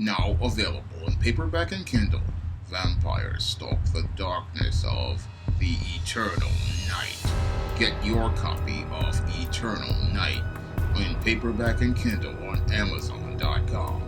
Now available in paperback and Kindle. Vampires stalk the darkness of the Eternal Night. Get your copy of Eternal Night in paperback and Kindle on Amazon.com.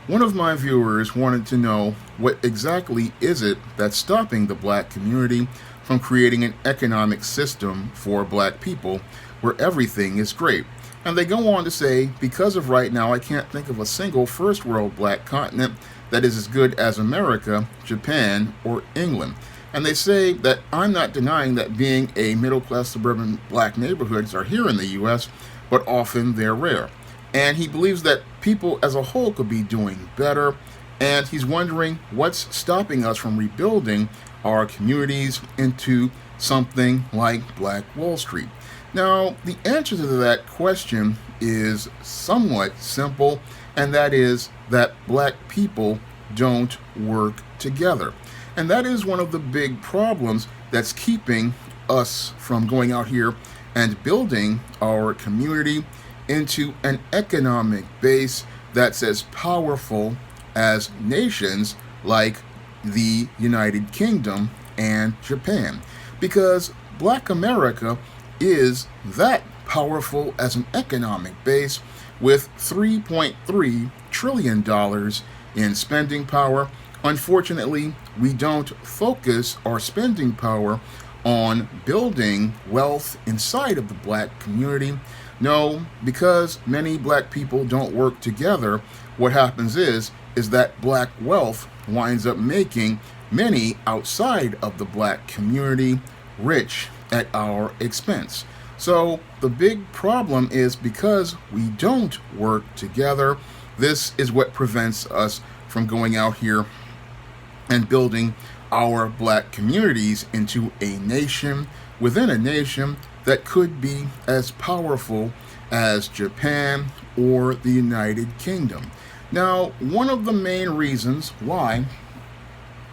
One of my viewers wanted to know what exactly is it that's stopping the black community from creating an economic system for black people where everything is great. And they go on to say, because of right now, I can't think of a single first world black continent that is as good as America, Japan, or England. And they say that I'm not denying that being a middle class suburban black neighborhoods are here in the US, but often they're rare. And he believes that people as a whole could be doing better, and he's wondering what's stopping us from rebuilding our communities into something like Black Wall Street. Now, the answer to that question is somewhat simple, and that is that black people don't work together. And that is one of the big problems that's keeping us from going out here and building our community into an economic base that's as powerful as nations like the United Kingdom and Japan. Because Black America is that powerful as an economic base with $3.3 trillion in spending power. Unfortunately, we don't focus our spending power on building wealth inside of the black community. No, because many black people don't work together, what happens is that black wealth winds up making many outside of the black community rich at our expense. So the big problem is because we don't work together, this is what prevents us from going out here and building our black communities into a nation within a nation that could be as powerful as Japan or the United Kingdom. Now, one of the main reasons why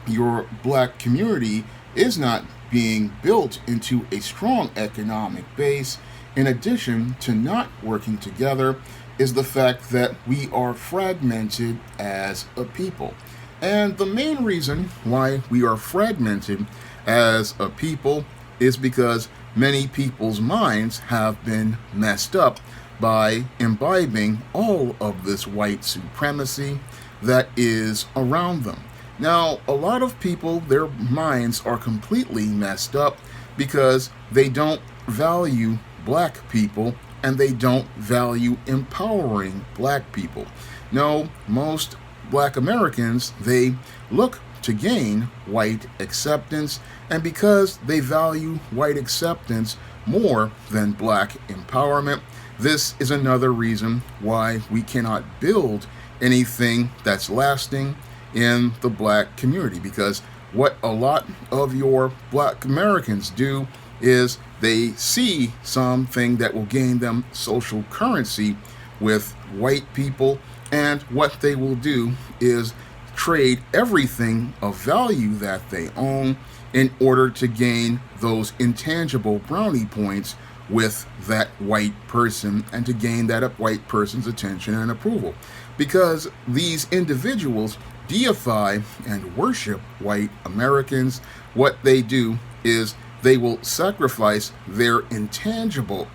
your black community is not being built into a strong economic base, in addition to not working together, is the fact that we are fragmented as a people. And the main reason why we are fragmented as a people is because many people's minds have been messed up by imbibing all of this white supremacy that is around them. Now, a lot of people, their minds are completely messed up because they don't value black people and they don't value empowering black people. No, most black Americans, they look to gain white acceptance, and because they value white acceptance more than black empowerment, this is another reason why we cannot build anything that's lasting in the black community. Because what a lot of your black Americans do is they see something that will gain them social currency with white people, and what they will do is trade everything of value that they own in order to gain those intangible brownie points with that white person and to gain that white person's attention and approval. Because these individuals deify and worship white Americans, what they do is they will sacrifice their tangible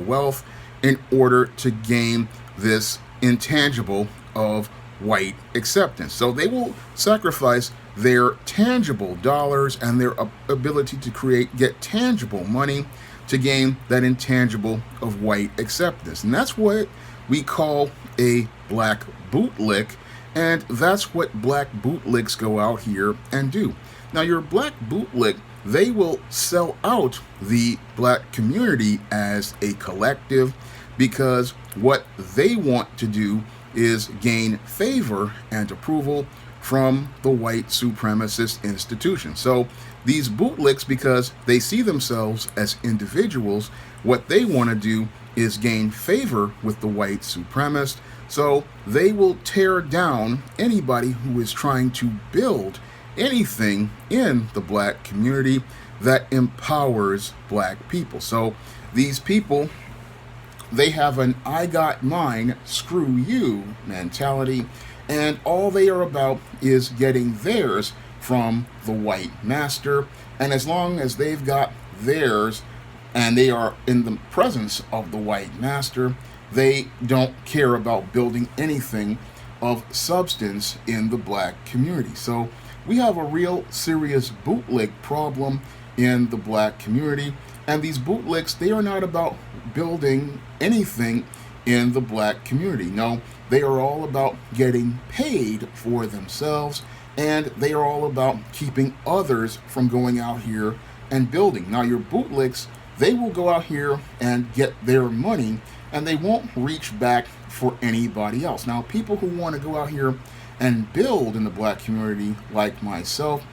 wealth in order to gain this intangible of white acceptance. So they will sacrifice their tangible dollars and their ability to get tangible money to gain that intangible of white acceptance. And that's what we call a black bootlick, and that's what black bootlicks go out here and do. Now, your black bootlick, they will sell out the black community as a collective because what they want to do is gain favor and approval from the white supremacist institution. So these bootlicks, because they see themselves as individuals, what they want to do is gain favor with the white supremacist. So they will tear down anybody who is trying to build anything in the black community that empowers black people. So these people they have an I got mine, screw you mentality, and all they are about is getting theirs from the white master. And as long as they've got theirs and they are in the presence of the white master, they don't care about building anything of substance in the black community. So we have a real serious bootleg problem in the black community. And these bootlegs, they are not about building anything in the black community. No, they are all about getting paid for themselves, and they are all about keeping others from going out here and building. Now, your bootlegs, they will go out here and get their money, and they won't reach back for anybody else. Now, people who want to go out here and build in the black community, like myself,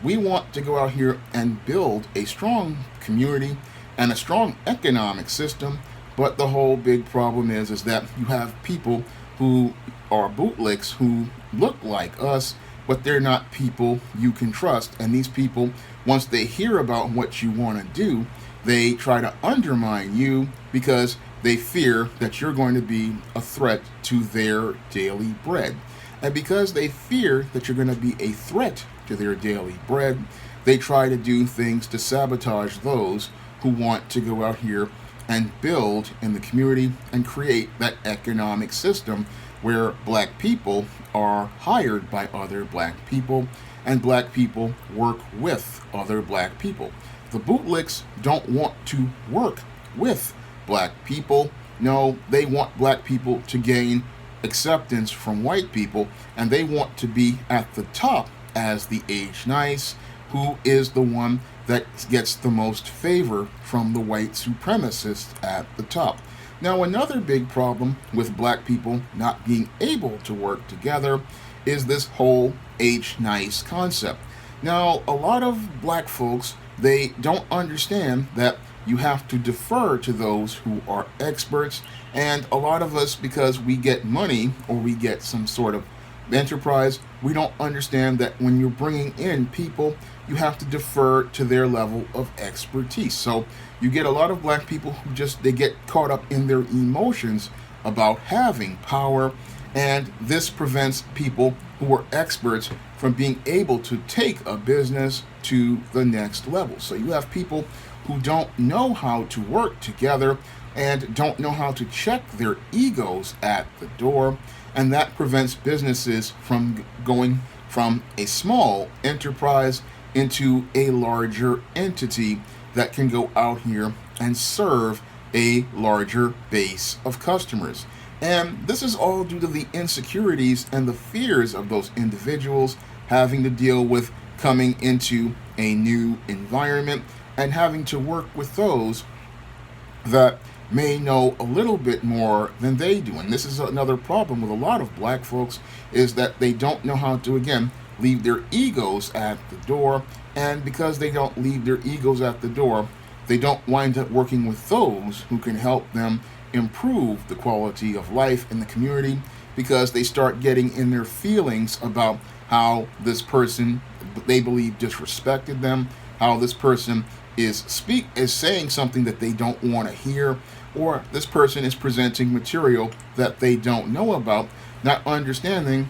we want to go out here and build a strong community and a strong economic system. But the whole big problem is that you have people who are bootlegs who look like us, but they're not people you can trust. And these people, once they hear about what you want to do, they try to undermine you because they fear that you're going to be a threat to their daily bread. And because they fear that you're going to be a threat to their daily bread, they try to do things to sabotage those who want to go out here and build in the community and create that economic system where black people are hired by other black people and black people work with other black people. The bootlegs don't want to work with black people. No, they want black people to gain acceptance from white people, and they want to be at the top as the age nice, who is the one that gets the most favor from the white supremacists at the top. Now, another big problem with black people not being able to work together is this whole age nice concept. Now, a lot of black folks, they don't understand that you have to defer to those who are experts, and a lot of us, because we get money or we get some sort of enterprise, we don't understand that when you're bringing in people, you have to defer to their level of expertise. So you get a lot of black people who they get caught up in their emotions about having power, and this prevents people who are experts from being able to take a business to the next level. So you have people who don't know how to work together and don't know how to check their egos at the door, and that prevents businesses from going from a small enterprise into a larger entity that can go out here and serve a larger base of customers. And this is all due to the insecurities and the fears of those individuals having to deal with coming into a new environment and having to work with those that may know a little bit more than they do. And this is another problem with a lot of black folks, is that they don't know how to, again, leave their egos at the door. And because they don't leave their egos at the door, they don't wind up working with those who can help them improve the quality of life in the community, because they start getting in their feelings about how this person they believe disrespected them, how this person is saying something that they don't want to hear, or this person is presenting material that they don't know about, not understanding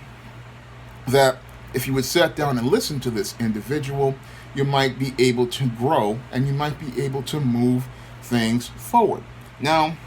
that if you would sit down and listen to this individual, you might be able to grow and you might be able to move things forward. Now,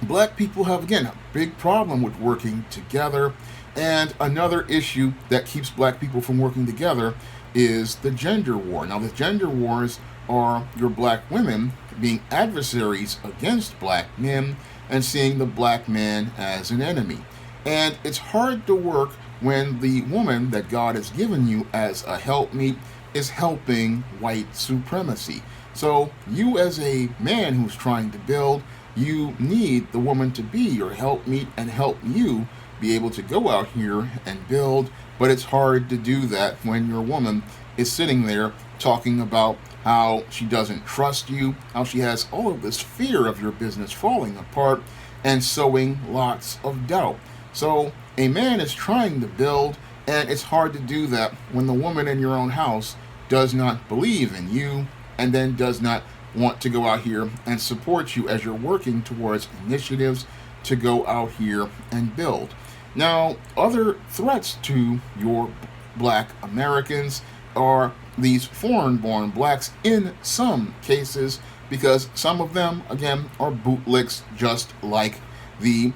black people have, again, a big problem with working together, and another issue that keeps black people from working together is the gender war. Now, the gender wars are your black women being adversaries against black men and seeing the black man as an enemy. And it's hard to work when the woman that God has given you as a helpmeet is helping white supremacy. So you, as a man who's trying to build, you need the woman to be your helpmeet and help you be able to go out here and build. But it's hard to do that when your woman is sitting there talking about how she doesn't trust you, how she has all of this fear of your business falling apart, and sowing lots of doubt. So a man is trying to build, and it's hard to do that when the woman in your own house does not believe in you and then does not want to go out here and support you as you're working towards initiatives to go out here and build. Now, other threats to your black Americans are these foreign born blacks in some cases, because some of them, again, are bootlicks just like the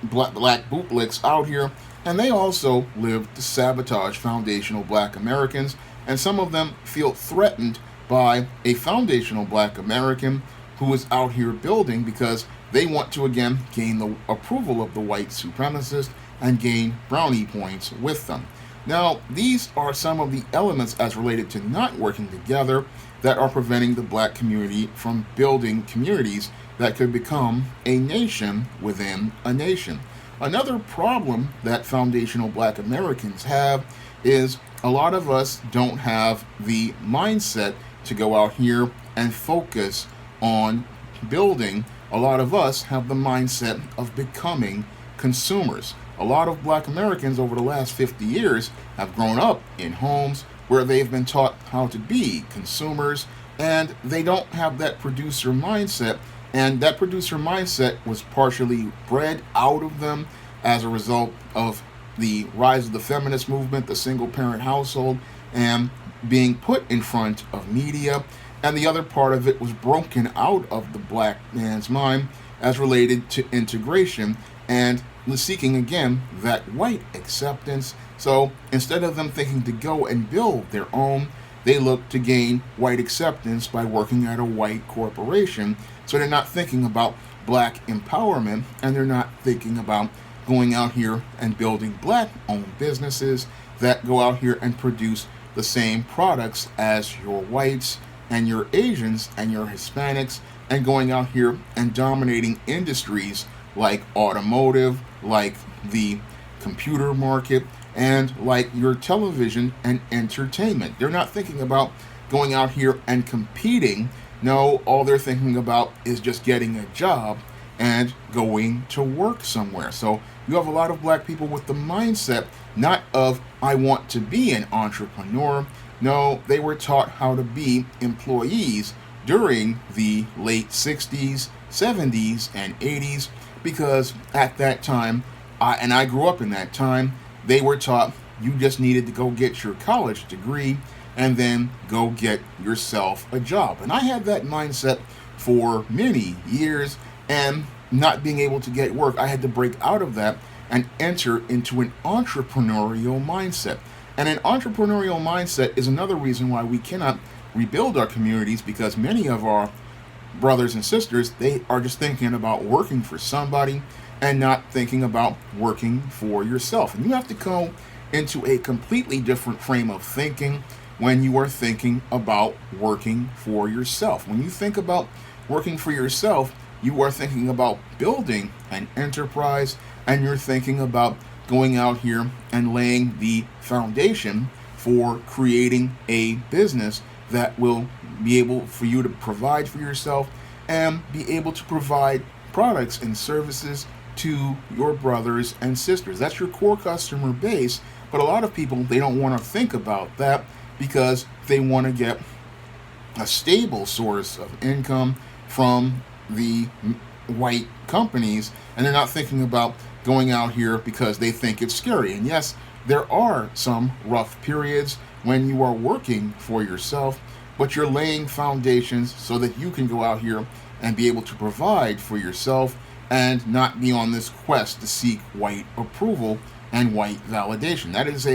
black bootlicks out here, and they also live to sabotage foundational black Americans, and some of them feel threatened by a foundational black American who is out here building because they want to again gain the approval of the white supremacist and gain brownie points with them. Now, these are some of the elements as related to not working together that are preventing the black community from building communities that could become a nation within a nation. Another problem that foundational black Americans have is a lot of us don't have the mindset to go out here and focus on building. A lot of us have the mindset of becoming consumers. A lot of black Americans over the last 50 years have grown up in homes where they've been taught how to be consumers, and they don't have that producer mindset. And that producer mindset was partially bred out of them as a result of the rise of the feminist movement, the single parent household, and being put in front of media. And the other part of it was broken out of the black man's mind as related to integration and seeking again that white acceptance. So instead of them thinking to go and build their own, they look to gain white acceptance by working at a white corporation. So they're not thinking about black empowerment, and they're not thinking about going out here and building black owned businesses that go out here and produce the same products as your whites and your Asians and your Hispanics, and going out here and dominating industries like automotive, like the computer market, and like your television and entertainment. They're not thinking about going out here and competing. No, all they're thinking about is just getting a job and going to work somewhere. So you have a lot of black people with the mindset not of I want to be an entrepreneur. No, they were taught how to be employees during the late 60s, 70s, and 80s, because at that time, I grew up in that time, they were taught you just needed to go get your college degree and then go get yourself a job. And I had that mindset for many years, and not being able to get work, I had to break out of that and enter into an entrepreneurial mindset. And an entrepreneurial mindset is another reason why we cannot rebuild our communities, because many of our brothers and sisters, they are just thinking about working for somebody and not thinking about working for yourself. And you have to go into a completely different frame of thinking when you are thinking about working for yourself. When you think about working for yourself, you are thinking about building an enterprise, and you're thinking about going out here and laying the foundation for creating a business that will be able for you to provide for yourself and be able to provide products and services to your brothers and sisters. That's your core customer base. But a lot of people, they don't want to think about that because they want to get a stable source of income from the white companies, and they're not thinking about going out here because they think it's scary. And yes, there are some rough periods when you are working for yourself, but you're laying foundations so that you can go out here and be able to provide for yourself and not be on this quest to seek white approval and white validation. That is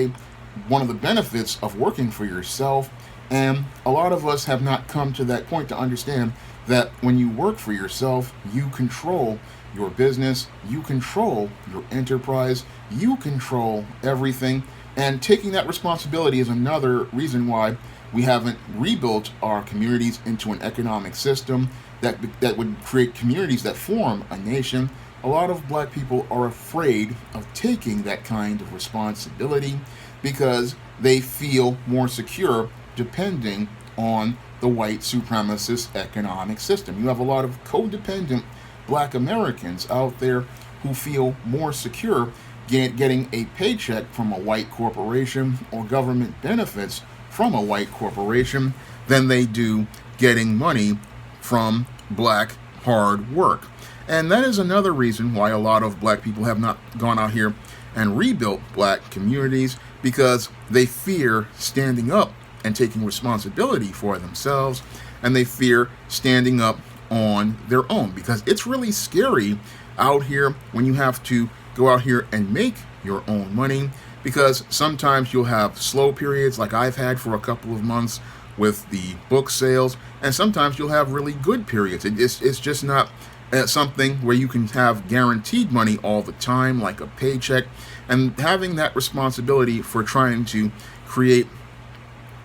one of the benefits of working for yourself. And a lot of us have not come to that point to understand that when you work for yourself, you control your business, you control your enterprise, you control everything. And taking that responsibility is another reason why we haven't rebuilt our communities into an economic system that would create communities that form a nation. A lot of black people are afraid of taking that kind of responsibility because they feel more secure depending on the white supremacist economic system. You have a lot of codependent black Americans out there who feel more secure getting a paycheck from a white corporation or government benefits from a white corporation than they do getting money from black hard work. And that is another reason why a lot of black people have not gone out here and rebuilt black communities, because they fear standing up and taking responsibility for themselves, and they fear standing up on their own, because it's really scary out here when you have to go out here and make your own money, because sometimes you'll have slow periods like I've had for a couple of months with the book sales, and sometimes you'll have really good periods. It's just not something where you can have guaranteed money all the time like a paycheck, and having that responsibility for trying to create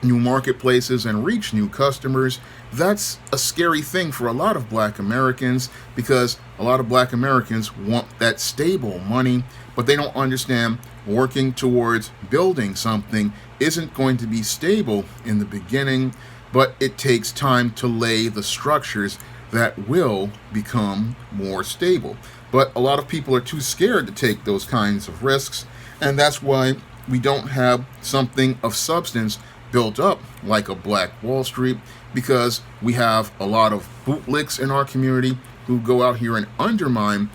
new marketplaces and reach new customers, that's a scary thing for a lot of black Americans, because a lot of black Americans want that stable money, but they don't understand working towards building something isn't going to be stable in the beginning, but it takes time to lay the structures that will become more stable. But a lot of people are too scared to take those kinds of risks, and that's why we don't have something of substance built up like a Black Wall Street, because we have a lot of bootlicks in our community who go out here and undermine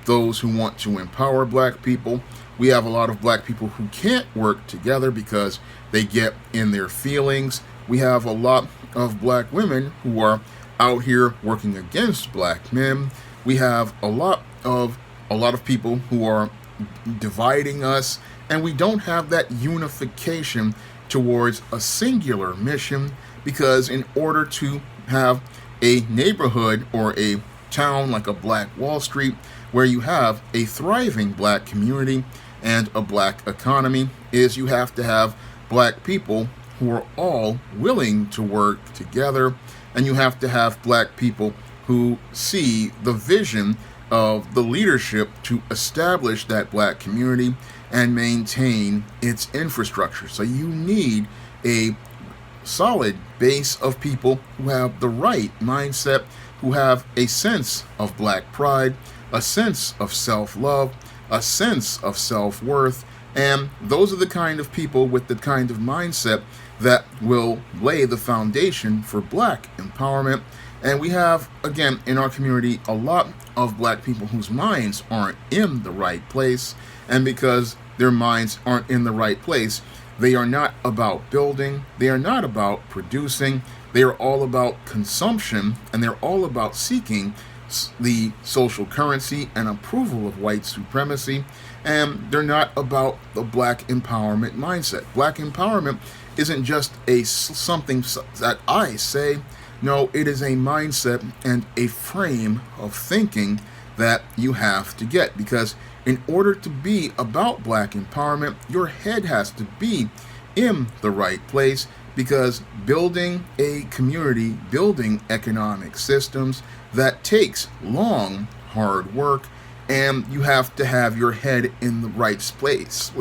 those who want to empower black people. We have a lot of black people who can't work together because they get in their feelings. We have a lot of black women who are out here working against black men. We have a lot of people who are dividing us, and we don't have that unification towards a singular mission, because in order to have a neighborhood or a town like a Black Wall Street where you have a thriving black community and a black economy, is you have to have black people who are all willing to work together, and you have to have black people who see the vision of the leadership to establish that black community and maintain its infrastructure. So you need a solid base of people who have the right mindset, who have a sense of black pride, a sense of self-love, a sense of self-worth, and those are the kind of people with the kind of mindset that will lay the foundation for black empowerment. And we have, again, in our community, a lot of black people whose minds aren't in the right place, and because their minds aren't in the right place, they are not about building, they are not about producing, they are all about consumption, and they're all about seeking the social currency and approval of white supremacy, and they're not about the black empowerment mindset. Black empowerment isn't just something that I say. No, it is a mindset and a frame of thinking that you have to get, because in order to be about black empowerment, your head has to be in the right place, because building a community, building economic systems, that takes long, hard work, and you have to have your head in the right place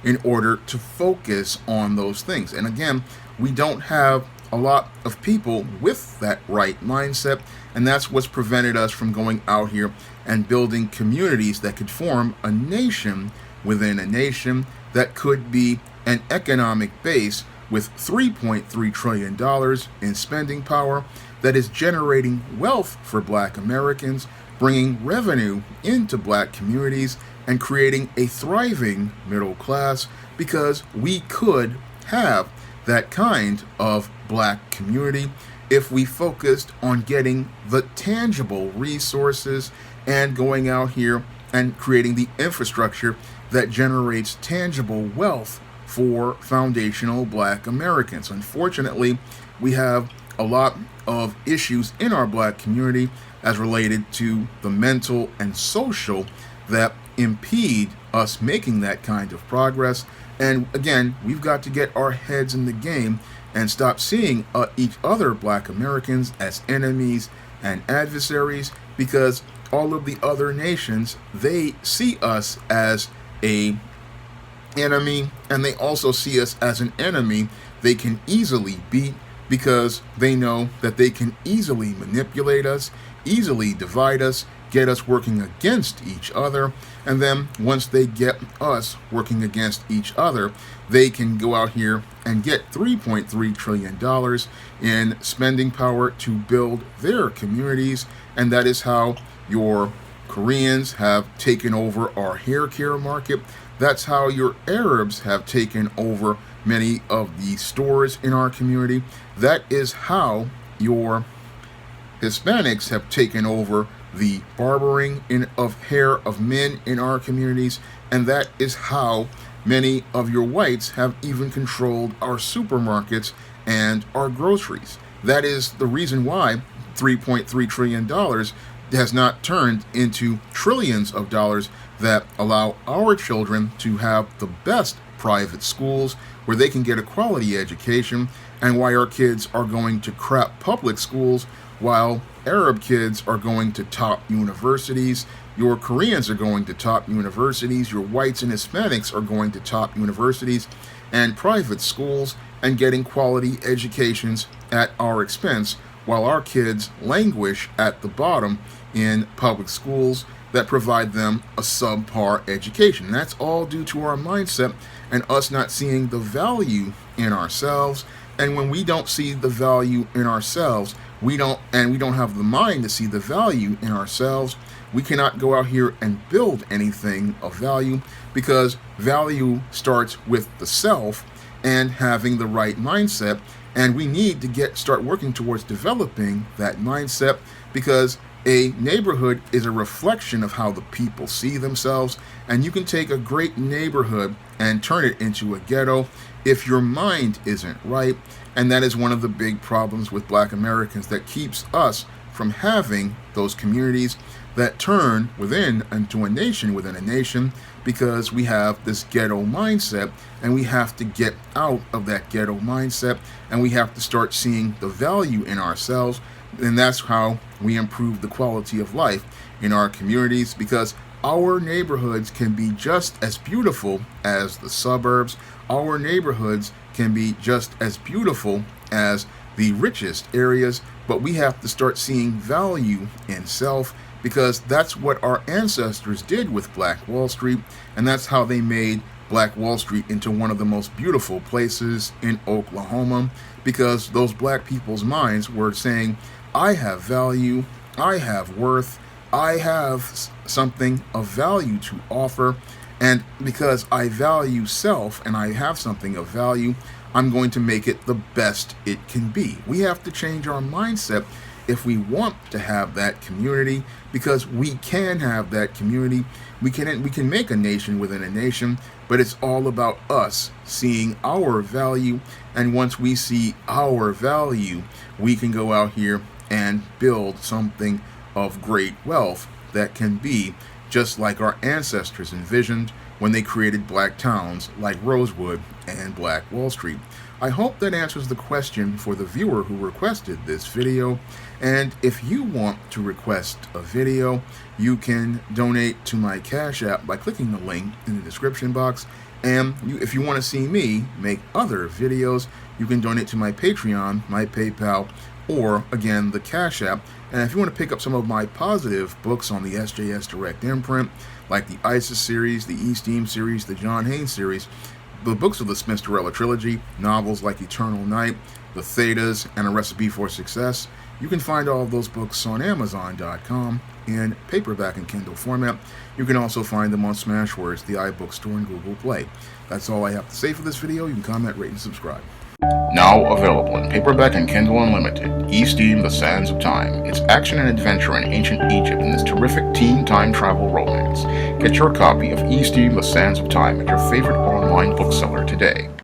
in order to focus on those things. And again, we don't have a lot of people with that right mindset, and that's what's prevented us from going out here and building communities that could form a nation within a nation that could be an economic base with $3.3 trillion in spending power that is generating wealth for black Americans, bringing revenue into black communities, and creating a thriving middle class, because we could have that kind of black community if we focused on getting the tangible resources and going out here and creating the infrastructure that generates tangible wealth for foundational black Americans. Unfortunately, we have a lot of issues in our black community as related to the mental and social that impede us making that kind of progress. And again, we've got to get our heads in the game and stop seeing each other black Americans as enemies and adversaries, because all of the other nations, they see us as a enemy, and they also see us as an enemy they can easily beat, because they know that they can easily manipulate us, easily divide us, get us working against each other. And then once they get us working against each other, they can go out here and get $3.3 trillion in spending power to build their communities. And that is how your Koreans have taken over our hair care market. That's how your Arabs have taken over many of the stores in our community. That is how your Hispanics have taken over the barbering of hair of men in our communities. And that is how many of your whites have even controlled our supermarkets and our groceries. That is the reason why $3.3 trillion has not turned into trillions of dollars that allow our children to have the best private schools where they can get a quality education, and why our kids are going to crap public schools while Arab kids are going to top universities. Your Koreans are going to top universities. Your whites and Hispanics are going to top universities and private schools and getting quality educations at our expense, while our kids languish at the bottom in public schools that provide them a subpar education. And that's all due to our mindset and us not seeing the value in ourselves. And when we don't see the value in ourselves, we don't have the mind to see the value in ourselves, we cannot go out here and build anything of value, because value starts with the self and having the right mindset. And we need to start working towards developing that mindset, because a neighborhood is a reflection of how the people see themselves. And you can take a great neighborhood and turn it into a ghetto if your mind isn't right. And that is one of the big problems with Black Americans that keeps us from having those communities that turn within into a nation within a nation, because we have this ghetto mindset, and we have to get out of that ghetto mindset, and we have to start seeing the value in ourselves. And that's how we improve the quality of life in our communities, because our neighborhoods can be just as beautiful as the suburbs. Our neighborhoods can be just as beautiful as the richest areas, but we have to start seeing value in self, because that's what our ancestors did with Black Wall Street, and that's how they made Black Wall Street into one of the most beautiful places in Oklahoma, because those black people's minds were saying, I have value, I have worth, I have something of value to offer, and because I value self and I have something of value, I'm going to make it the best it can be. We have to change our mindset if we want to have that community, because we can have that community. We can make a nation within a nation, but it's all about us seeing our value. And once we see our value, we can go out here and build something of great wealth that can be just like our ancestors envisioned when they created black towns like Rosewood and Black Wall Street. I hope that answers the question for the viewer who requested this video. And if you want to request a video, you can donate to my Cash App by clicking the link in the description box. And if you want to see me make other videos, you can donate to my Patreon, my PayPal, or again, the Cash App. And if you want to pick up some of my positive books on the SJS Direct imprint, like the ISIS series, the E-Steam series, the John Haynes series, the books of the Smith-Dorella trilogy, novels like Eternal Night, The Thetas, and A Recipe for Success, you can find all of those books on Amazon.com in paperback and Kindle format. You can also find them on Smashwords, the iBook Store, and Google Play. That's all I have to say for this video. You can comment, rate, and subscribe. Now available in paperback and Kindle Unlimited, E-Steam: The Sands of Time. It's action and adventure in ancient Egypt in this terrific teen time travel romance. Get your copy of E-Steam: The Sands of Time at your favorite online bookseller today.